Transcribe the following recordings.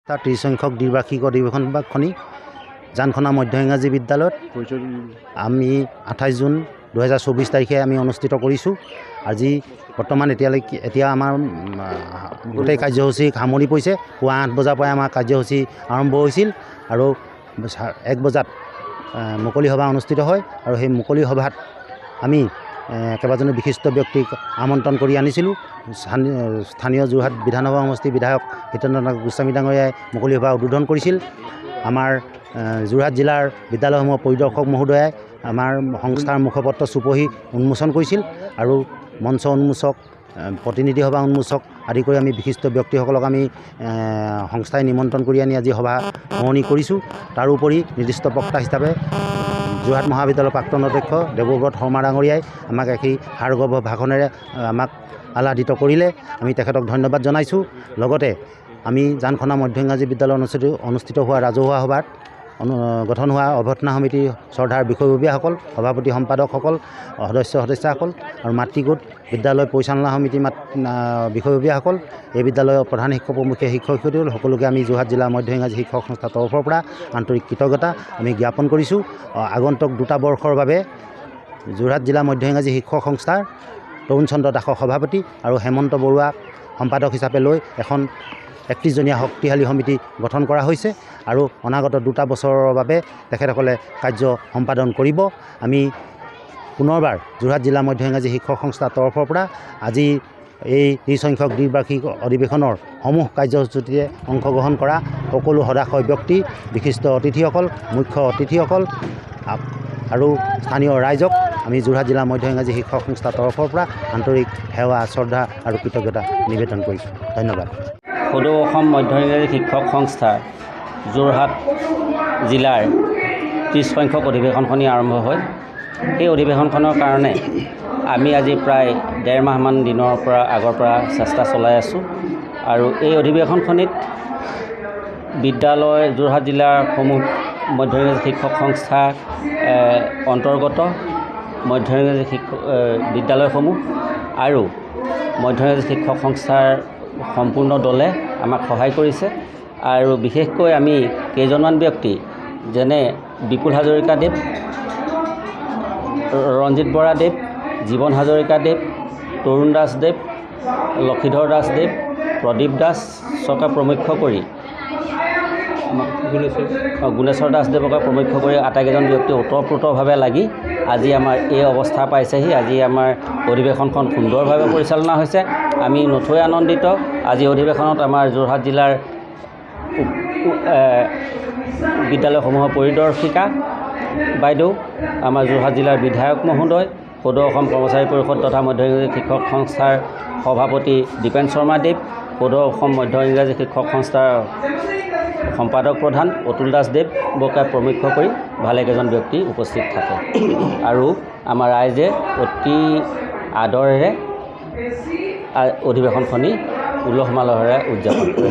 তাৰ 30 সংখ্যক দ্বিবাৰ্ষিক অধিবেশনখনি জানখনা মধ্য ইংৰাজী বিদ্যালয়ত আমি 28 জুন 2024 তাৰিখে আমি অনুষ্ঠিত কৰিছোঁ। আজি বৰ্তমান এতিয়া আমাৰ গোটেই কাৰ্যসূচী সামৰি পৰিছে। পুৱা 8 বজাৰ পৰাই আমাৰ কাৰ্যসূচী আৰম্ভ হৈছিল আৰু 1 বজাত মুকলি সভা অনুষ্ঠিত হয় আৰু সেই মুকলি সভাত আমি কেইবাজনো বিশিষ্ট ব্যক্তিক আমন্ত্ৰণ কৰি আনিছিলোঁ। স্থানীয় যোৰহাট বিধানসভা সমষ্টিৰ বিধায়ক হিতেন্দ্ৰনাথ গোস্বামী ডাঙৰীয়াই মুকলি সভা উদ্বোধন কৰিছিল। আমাৰ যোৰহাট জিলাৰ বিদ্যালয়সমূহৰ পৰিদৰ্শক মহোদয়াই আমাৰ সংস্থাৰ মুখপত্ৰ চুপহি উন্মোচন কৰিছিল আৰু মঞ্চ উন্মোচক, প্ৰতিনিধি সভা উন্মোচক আদি কৰি আমি বিশিষ্ট ব্যক্তিসকলক আমি সংস্থাই নিমন্ত্ৰণ কৰি আনি আজি সভা সামৰণি কৰিছোঁ। তাৰোপৰি নিৰ্দিষ্ট বক্তা হিচাপে যোৰহাট মহাবিদ্যালয়ৰ প্ৰাক্তন অধ্যক্ষ দেৱব্ৰত শৰ্মা ডাঙৰীয়াই আমাক এটি সাৰগৰ্ভ ভাষণেৰে আমাক আহ্লাদিত কৰিলে। আমি তেখেতক ধন্যবাদ জনাইছোঁ। লগতে আমি জানখনা মধ্য ইংৰাজী বিদ্যালয় অনুষ্ঠিত হোৱা ৰাজহুৱা সভাত গঠন হোৱা অভ্যৰ্থনা সমিতিৰ শ্ৰদ্ধাৰ বিষয়ববীয়াসকল, সভাপতি সম্পাদকসকল, সদস্যসকল আৰু মাতৃগোট বিদ্যালয় পৰিচালনা সমিতিৰ বিষয়ববীয়াসকল, এই বিদ্যালয়ৰ প্ৰধান শিক্ষক প্ৰমুখীয়া শিক্ষক শিক্ষয়িত্ৰী সকলোকে আমি যোৰহাট জিলা মধ্য ইংৰাজী শিক্ষক সংস্থাৰ তৰফৰ পৰা আন্তৰিক কৃতজ্ঞতা আমি জ্ঞাপন কৰিছোঁ। আগন্তুক 2টা বৰ্ষৰ বাবে যোৰহাট জিলা মধ্য ইংৰাজী শিক্ষক সংস্থাৰ তৰুণ চন্দ্ৰ দাসক সভাপতি আৰু হেমন্ত বৰুৱাক সম্পাদক হিচাপে লৈ এখন 31জনীয়া শক্তিশালী সমিতি গঠন কৰা হৈছে আৰু অনাগত 2টা বছৰৰ বাবে তেখেতসকলে কাৰ্য সম্পাদন কৰিব। আমি পুনৰবাৰ যোৰহাট জিলা মধ্য ইংৰাজী শিক্ষক সংস্থাৰ তৰফৰ পৰা আজি এই 30 সংখ্যক দ্বিবাৰ্ষিক অধিৱেশনৰ সমূহ কাৰ্যসূচীতে অংশগ্ৰহণ কৰা সকলো সদাশয় ব্যক্তি, বিশিষ্ট অতিথিসকল, মুখ্য অতিথিসকল আৰু স্থানীয় ৰাইজক আমি যোৰহাট জিলা মধ্য ইংৰাজী শিক্ষক সংস্থাৰ তৰফৰ পৰা আন্তৰিক সেৱা, শ্ৰদ্ধা আৰু কৃতজ্ঞতা নিবেদন কৰিছোঁ। ধন্যবাদ। সদৌ অসম মধ্য ইংৰাজী শিক্ষক সংস্থা যোৰহাট জিলাৰ 30 সংখ্যক অধিৱেশনখনি আৰম্ভ হয়। এই অধিৱেশনখনৰ কাৰণে আমি আজি প্ৰায় 1.5 মাহমান দিনৰ পৰা আগৰ পৰা চেষ্টা চলাই আছোঁ আৰু এই অধিৱেশনখনিত বিদ্যালয় যোৰহাট জিলাৰ সমূহ মধ্য ইংৰাজী শিক্ষক সংস্থা অন্তৰ্গত মধ্য ইংৰাজী বিদ্যালয়সমূহ আৰু মধ্য ইংৰাজী শিক্ষক সংস্থাৰ সম্পূৰ্ণ দলে আমাক সহায় কৰিছে আৰু বিশেষকৈ আমি কেইজনমান ব্যক্তি যেনে বিপুল হাজৰিকা দেৱ, ৰঞ্জিত বৰা দেৱ, জীৱন হাজৰিকা দেৱ, তৰুণ দাস দেৱ, লক্ষীধৰ দাস দেৱ, প্ৰদীপ দাসকে প্ৰমুখ্য কৰি গুণেশ্বৰ দাস দেৱকে প্ৰমুখ্য কৰি আটাইকেইজন ব্যক্তি ওতঃপ্ৰোতভাৱে লাগি আজি আমাৰ এই অৱস্থা পাইছেহি। আজি আমাৰ অধিৱেশনখন সুন্দৰভাৱে পৰিচালনা হৈছে। আমি নথৈ আনন্দিত। আজি অধিৱেশনত আমাৰ যোৰহাট জিলাৰ বিদ্যালয়সমূহৰ পৰিদৰ্শিকা বাইদেউ, আমাৰ যোৰহাট জিলাৰ বিধায়ক মহোদয়, সদৌ অসম কৰ্মচাৰী পৰিষদ তথা মধ্য ইংৰাজী শিক্ষক সংস্থাৰ সভাপতি দীপেন শৰ্মা দেৱ, সদৌ অসম মধ্য ইংৰাজী শিক্ষক সংস্থাৰ সম্পাদক প্ৰধান অতুল দাস দেৱকে প্ৰমুখ্য কৰি ভালেকেইজন ব্যক্তি উপস্থিত থাকে আৰু আমাৰ ৰাইজে অতি আদৰেৰে অধিৱেশনখনি উলহ মালহেৰে উদযাপন কৰে।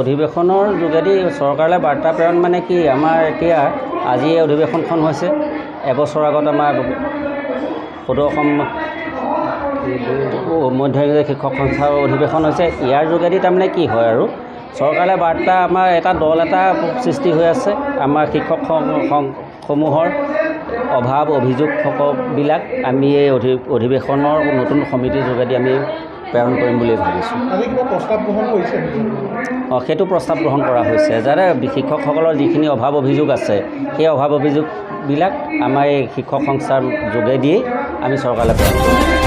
অধিৱেশনৰ যোগেদি চৰকাৰলৈ বাৰ্তা প্ৰেৰণ মানে কি, আমাৰ এতিয়া আজি এই অধিৱেশনখন হৈছে, এবছৰ আগত আমাৰ সদৌ অসম মধ্য ইংৰাজী শিক্ষক সংস্থাৰ অধিৱেশন হৈছে। ইয়াৰ যোগেদি তাৰমানে কি হয় আৰু চৰকাৰলৈ বাৰ্তা, আমাৰ এটা দল এটা সৃষ্টি হৈ আছে। আমাৰ শিক্ষকসমূহৰ অভাৱ অভিযোগবিলাক আমি এই অধিৱেশনৰ নতুন সমিতিৰ যোগেদি আমি প্ৰেৰণ কৰিম বুলি ভাবিছোঁ। সেইটো প্ৰস্তাৱ গ্ৰহণ কৰা হৈছে যাতে শিক্ষকসকলৰ যিখিনি অভাৱ অভিযোগ আছে সেই অভাৱ অভিযোগবিলাক আমাৰ এই শিক্ষক সংস্থাৰ যোগেদিয়েই আমি চৰকাৰলৈ প্ৰেৰণ কৰিম।